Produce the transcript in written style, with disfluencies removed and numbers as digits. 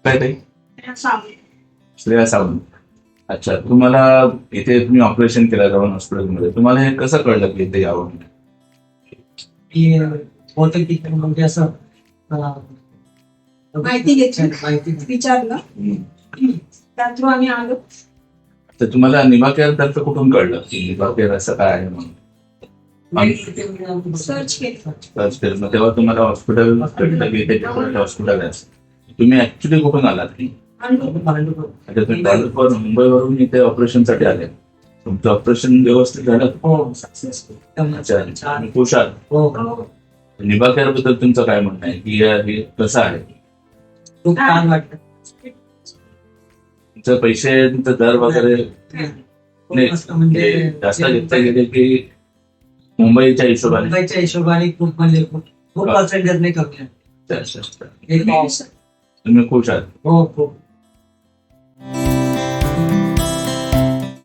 काय ताई? सावंत. श्रेया सावंत. अच्छा, तुम्हाला इथे तुम्ही ऑपरेशन केलं जाऊन हॉस्पिटलमध्ये, तुम्हाला हे कसं कळलं की इथे यावं? की बहुतेक तिथे म्हणजे असं माहिती घेतली, माहिती विचारलं, त्या थ्रू आम्ही आलो. तर तुम्हाला निभा केअर तर्फे कुठून कळलं की निभा केअर असं काय आहे म्हणून? सर्च केलं. सर्च केलं, मग तेव्हा तुम्हाला हॉस्पिटल कळलं की इथे हॉस्पिटल आहे. तुम्ही ऍक्च्युली कुठून आलात की? अच्छा, तुम्ही भांडूपवर मुंबईवरून इथे ऑपरेशनसाठी आले. तुमचं ऑपरेशन व्यवस्थित झालं? हो सक्सेसफुल. अच्छा, आणि खुश आहात? हो निभा केअर बद्दल तुमचं काय म्हणणं आहे की हे कसं आहे? खूप छान वाटतं. तुमचे पैसे, तुमचे दर वगैरे नाही, म्हणजे जास्त घेतले गेले की मुंबईच्या हिशोबाने? मुंबईच्या हिशोबाने खूप म्हणजे खूप पर्सेंटेज नाही कमी आहे. अच्छा, एक तुम्ही खुश आहात? हो खूप